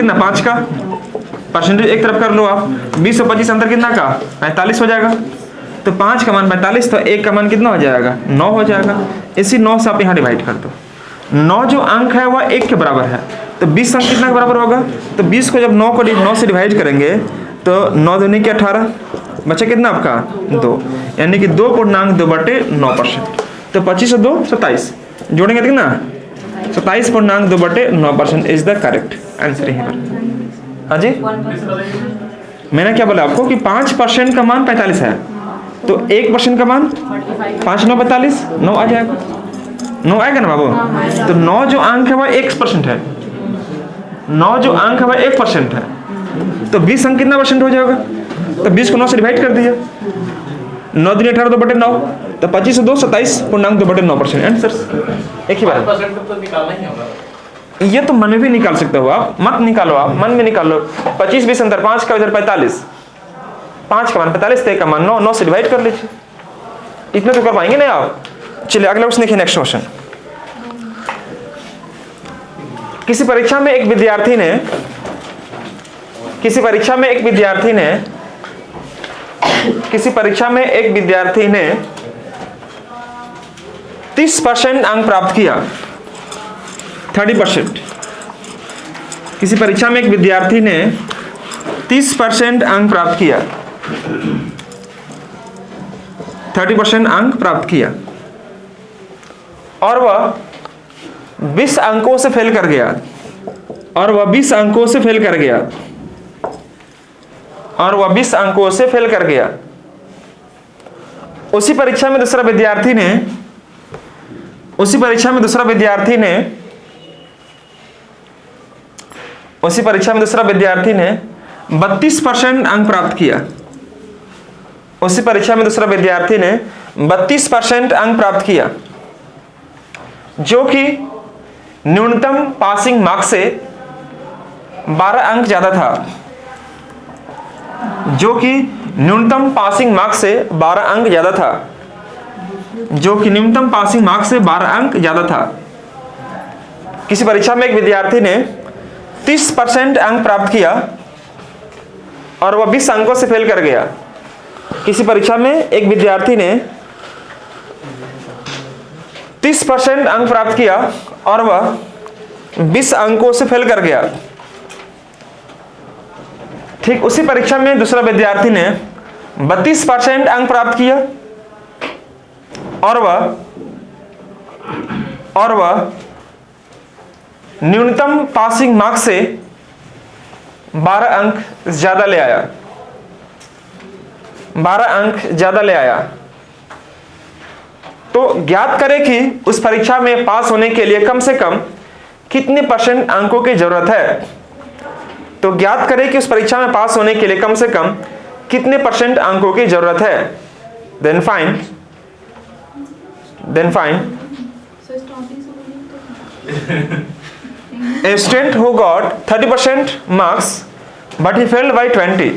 कितना 5 का परसेंटेज एक तरफ कर लो आप, 20 और 25 अंतर कितना का 45 हो जाएगा। तो 5 का मान 45, तो 1 का मान कितना हो जाएगा 9 हो जाएगा। इसी 9 से आप यहाँ डिवाइड कर दो। 9 जो अंक है वह 1 के बराबर है, तो 20 अंक कितना के बराबर होगा। तो 20 को जब 9 से डिवाइड करेंगे तो 9 दूनी के 18, बचा कितना आपका 2, यानी कि 2.2/9%। तो 25 और 2 27, जोड़ेंगे कितना 27.2/9% इज द करेक्ट आंसर यहाँ पर। हाँ जी, मैंने क्या बोला आपको कि 5% का मान 45 है, तो 1% का मान 5 9 45, 9 आ जाएगा, 9 आएगा ना बाबू। तो 9 जो अंक है वह 1% है, 9 जो अंक है वह 1% है, तो 20 अंक कितना परसेंट हो जाएगा। तो 20 को 9 से डिवाइड कर दिया, 9 दिन 18 2/9, तो 25 और 2 27.2/9% आंसर एक ही बात। ये तो मन में भी निकाल सकते हो आप, मत निकालो आप, मन में निकालो। 25 20 अंतर 5 का इधर 45, 5 का मान 45, 1 का मान 9, 9 से डिवाइड कर लीजिए। इतने तो कर पाएंगे ना आप। चलिए अगला क्वेश्चन देखिए, नेक्स्ट क्वेश्चन। किसी परीक्षा में एक विद्यार्थी ने 30% अंक प्राप्त किया, 30%। किसी परीक्षा में एक विद्यार्थी ने 30% अंक प्राप्त किया, 30% अंक प्राप्त किया, और वह 20 अंकों से फेल कर गया, और वह 20 अंकों से फेल कर गया, और वह 20 अंकों से फेल कर गया। उसी परीक्षा में दूसरा विद्यार्थी ने 32% अंक प्राप्त किया। उसी परीक्षा में दूसरा विद्यार्थी ने 32% अंक प्राप्त किया, जो कि न्यूनतम पासिंग मार्क्स से 12 अंक ज्यादा था, जो कि न्यूनतम पासिंग मार्क्स से 12 अंक ज्यादा था, जो कि न्यूनतम पासिंग मार्क्स से 12 अंक ज्यादा था। किसी परीक्षा में एक विद्यार्थी ने 30% अंक प्राप्त किया और वह 20 अंकों से फेल कर गया। किसी परीक्षा में एक विद्यार्थी ने 30% अंक प्राप्त किया और वह 20 अंकों से फेल कर गया। ठीक उसी परीक्षा में दूसरा विद्यार्थी ने 32% अंक प्राप्त किया और वह न्यूनतम पासिंग मार्क्स से 12 अंक ज्यादा ले आया, 12 अंक ज्यादा ले आया। तो ज्ञात करें कि उस परीक्षा में पास होने के लिए कम से कम कितने % अंकों की जरूरत है। तो ज्ञात करें कि उस परीक्षा में पास होने के लिए कम से कम कितने % अंकों की जरूरत है। Then find a student who got 30% marks but he failed by 20,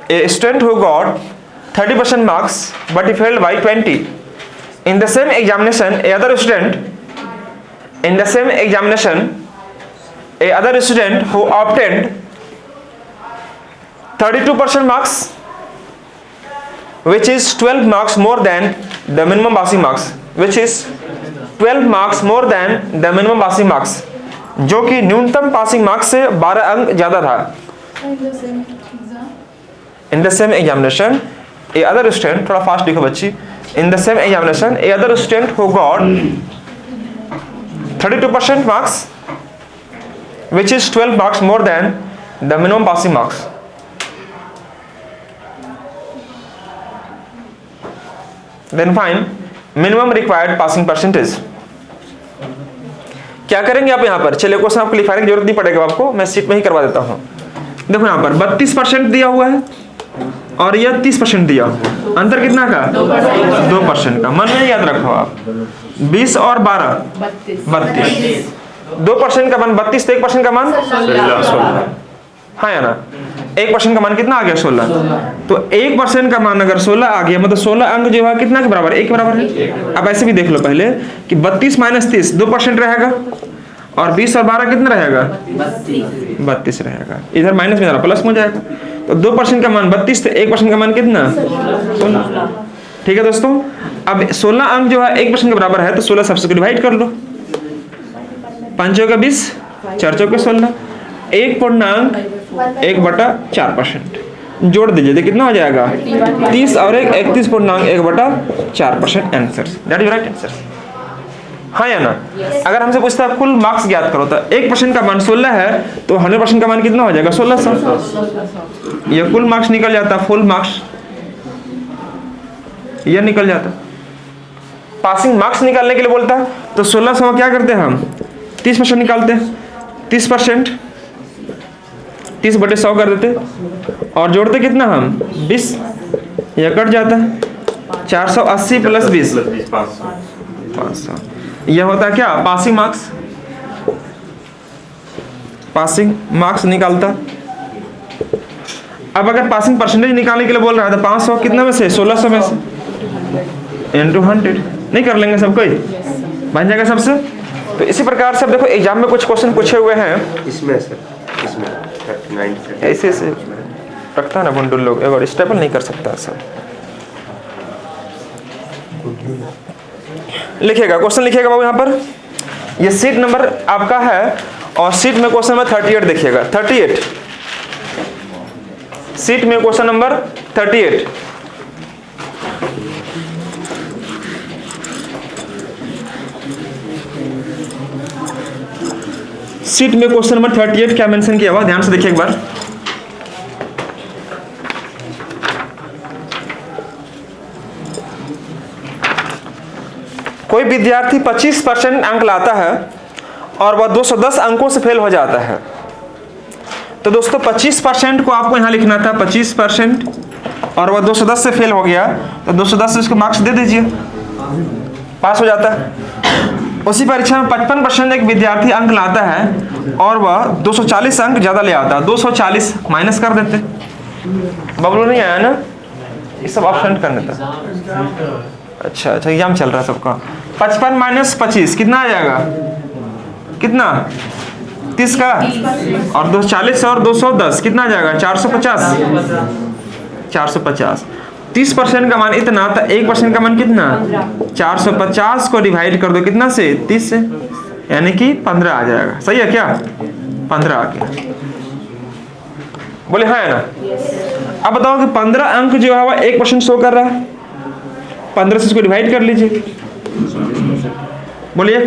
a student who got 30% marks but he failed by 20. In the same examination, a other student who obtained 32% marks, which is 12 marks more than the minimum passing marks, जो कि न्यूनतम passing marks से 12 अंक ज्यादा था। In the same examination, a other student, थोड़ा fast लिखो बच्ची। In the same examination, a other student who got 32% marks, which is 12 marks more than the minimum passing marks. Then find minimum required passing percentage. क्या करेंगे आप यहाँ पर? चलिए question आपको लिखवाने की जरूरत नहीं पड़ेगा, आपको मैं सीट में ही करवा देता हूँ। देखो यहाँ पर 32% दिया हुआ है और यह 30% दिया, अंतर कितना का 2% का। मन में याद रखो आप, 20 और 12 32, 2% का मान 32, तो 1% का मान 16। हाँ या ना? 1% का मान कितना आ गया? 16। तो 1% का मान अगर 16 आ गया मतलब 16 अंक जो है कितना के बराबर है? 1 के बराबर है। अब ऐसे भी देख लो पहले कि 32 माइनस 30 2% रहेगा और 20 और 12 कितना रहेगा? 32 रहेगा। इधर माइनस में जाना प्लस में जाएगा। तो 2% का मान 32 तो 1% का मान कितना? 16। ठीक है दोस्तों, अब 16 अंक जो है 1% के बराबर है तो 16 सबसे को डिवाइड कर लो। 5 चौके 20, 4 चौके 16, 1/4%। जोड़ दीजिए तो कितना हो जाएगा? 30 और 31.1/4% answer. That is right answer. हाँ या ना? अगर हमसे पूछता है कुल मार्क्स ज्ञात करो तो 1% का मान 16 है तो 100% का मान कितना हो जाएगा? 1600। ये कुल मार्क्स निकल जाता, फुल मार्क्स ये निकल जाता। पासिंग मार्क्स निकालने के लिए बोलता है तो 1600 क्या करते हैं हम? 30% निकालते हैं। 30% 30/100 कर देते और जोड़ते कितना हम? 20। यह कट जाता है 480 प्लस 20 500। यह होता है क्या? Passing marks. पासिंग मार्क्स निकालता। अब अगर पासिंग परसेंटेज निकालने के लिए बोल रहा है तो 500 कितना में से? 1600 में से into 100 नहीं कर लेंगे सब कोई? बन जाएगा सबसे। तो इसी प्रकार से अब देखो एग्जाम में कुछ क्वेश्चन पूछे हुए हैं इसमें सर, इसमें 39 ऐसे ऐसे रखता है ना बंडल लोग, एक और स्टेपल नहीं कर सकता सर। लिखिएगा क्वेश्चन, लिखिएगा बाबू यहाँ पर। ये सीट नंबर आपका है और सीट में क्वेश्चन नंबर 38 देखिएगा। 38 सीट में क्वेश्चन नंबर 38। सीट में क्वेश्चन नंबर 38 क्या मेंशन किया हुआ ध्यान से देखिए एक बार। कोई विद्यार्थी 25% अंक लाता है और वह 210 अंकों से फेल हो जाता है। तो दोस्तों 25% को आपको यहां लिखना था 25% और वह 210 से फेल हो गया तो 210 से उसको मार्क्स दे दीजिए, पास हो जाता है। उसी परीक्षा में 55% एक विद्यार्थी अंक लाता है और वह 240 अंक ज्यादा ले आता है। 240 माइनस कर देते, बबलू नहीं आया ना, ये सब ऑप्शन करने था। अच्छा एग्जाम चल रहा है सबका। 55 माइनस 25 कितना आ जाएगा? कितना? 30 का और 240 और 210 कितना आ जाएगा? 450। 450 30% का मान इतना था, 1% का मान कितना? 450 को डिवाइड कर दो कितना से? 30 से, यानी कि 15 आ जाएगा। सही है क्या? 15 आ गया। बोले हाँ है ना? अब बताओ कि 15 अंक जो है वह 1% शो कर रहा है। 15 से इसको डिवाइड कर लीजिए, बोलिए।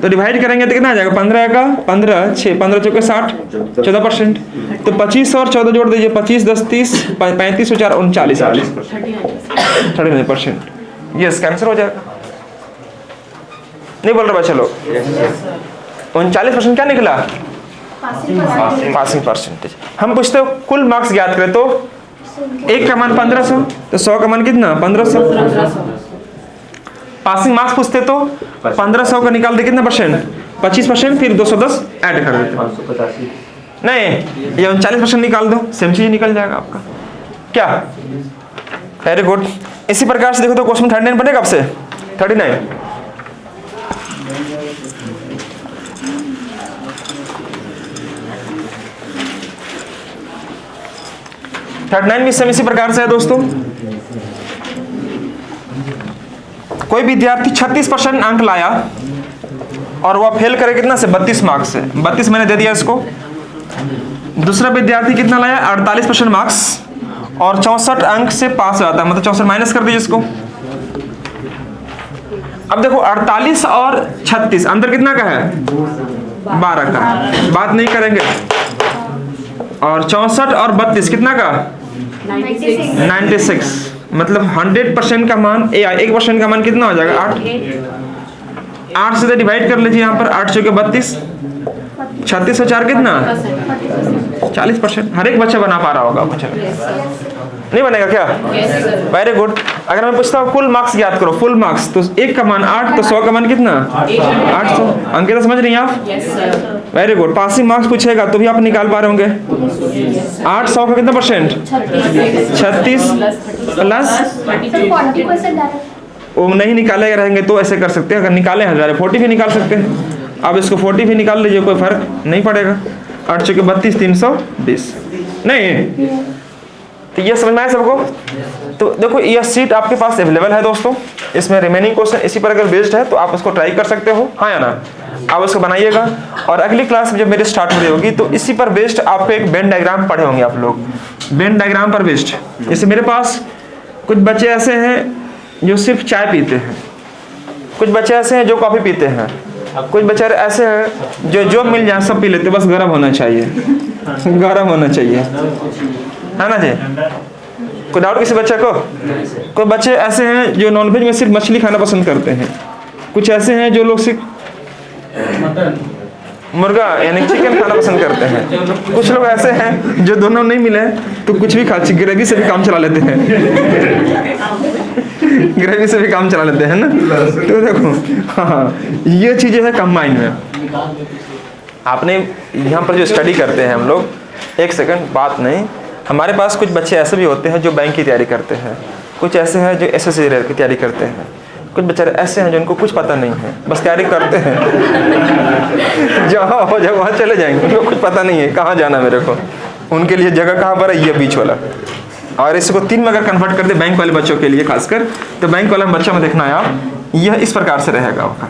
तो डिवाइड करेंगे तो कितना आ जाएगा? 15 का 15 6 15 चौके 60 14%। तो 25 और 14 जोड़ दीजिए, 25 10 30 35 और 4 39 39%। यस कैंसर हो जाएगा। नहीं बोल रहा बच्चा लोग? 39% क्या निकला? Passing percentage. हम पूछते हो कुल मार्क्स ज्ञात करें तो 1 का मान 1500 तो 100 का मान कितना? 1500। पासिंग मार्क्स पूछते तो 1500 का निकाल दे कितना परसेंट? 25%, फिर 210 ऐड कर देते। 585 नहीं, ये 39% निकाल दो, सेम चीज निकल जाएगा आपका। क्या? Very good. इसी प्रकार से देखो तो क्वेश्चन 39 बनेगा आपसे 39। भी सेम इसी प्रकार से है दोस्तों। कोई विद्यार्थी 36% अंक लाया और वह फेल करे कितना से? 32 मार्क्स से। 32 मैंने दे दिया इसको। दूसरा विद्यार्थी कितना लाया? 48% मार्क्स और 64 अंक से पास हो जाता है, मतलब 64 माइनस कर दीजिए इसको। अब देखो 48 और 36 अंतर कितना का है? 12 का। बात नहीं करेंगे। और 64 और 32 कितना का? 96। मतलब 100% का मान 1% का मान कितना हो जाएगा? 8 से डिवाइड कर लीजिए यहाँ पर। 8 चौके 32 36 और 4 कितना? 40%। हर एक बच्चा बना पा रहा होगा। नहीं बनेगा क्या? Very good. अगर मैं पूछता हूँ कुल मार्क्स याद करो, फुल मार्क्स, तो 1 का मान 8, तो 100 का मान कितना? 800। अंकिता समझ रही हैं आप? Very good. पासिंग मार्क्स पूछेगा तो भी आप निकाल पा रहे होंगे। 8 100 का कितना परसेंट? 36 प्लस 40% वो नहीं निकाले रहेंगे तो ऐसे कर सकते हैं, अगर निकाले हैं 40 भी निकाल सकते हैं। अब इसको 40 भी निकाल लीजिए, कोई फर्क नहीं पड़ेगा। 8 चौके 32, 320 नहीं। तो ये समझ में आया सबको? तो देखो यह सीट आपके पास अवेलेबल है दोस्तों, इसमें रिमेनिंग क्वेश्चन इसी पर अगर बेस्ड है तो आप उसको ट्राई कर सकते हो, हाँ या ना? आप उसको बनाइएगा और अगली क्लास में जब मेरी स्टार्ट हो रही होगी तो इसी पर बेस्ड आपको एक वेन डायग्राम पढ़े होंगे आप लोग, वेन डायग्राम पर बेस्ड। जैसे मेरे पास कुछ बच्चे ऐसे हैं जो सिर्फ चाय पीते हैं, कुछ बच्चे ऐसे हैं जो कॉफ़ी पीते हैं, कुछ बच्चे ऐसे हैं जो मिल जाए सब पी लेते, बस गर्म होना चाहिए, गर्म होना चाहिए, है ना जी? कोई डाउट किसी बच्चे को? कोई बच्चे ऐसे हैं जो नॉनवेज में सिर्फ मछली खाना पसंद करते हैं, कुछ ऐसे हैं जो लोग सिर्फ मुर्गा यानी चिकन खाना पसंद करते हैं, कुछ लोग ऐसे हैं जो दोनों नहीं मिले तो कुछ भी खा, ग्रेवी से भी काम चला लेते हैं, ग्रेवी से भी काम चला लेते हैं ना। तो देखो हाँ, ये चीज़ें है कंबाइन में। आपने यहाँ पर जो स्टडी करते हैं हम लोग, एक सेकंड बात नहीं, हमारे पास कुछ बच्चे ऐसे भी होते हैं जो बैंक की तैयारी करते हैं, कुछ ऐसे हैं जो एसएससी की तैयारी करते हैं, कुछ बेचारे ऐसे हैं जिनको कुछ पता नहीं है, बस तैयारी करते हैं, जहाँ हो जाए वहाँ चले जाएंगे, उनको कुछ पता नहीं है कहाँ जाना मेरे को, उनके लिए जगह कहाँ पर है, ये बीच वाला। और इसको 3 में अगर कन्वर्ट कर दे बैंक वाले बच्चों के लिए खासकर, तो बैंक वाला बच्चा में देखना है आप, यह इस प्रकार से रहेगा आपका।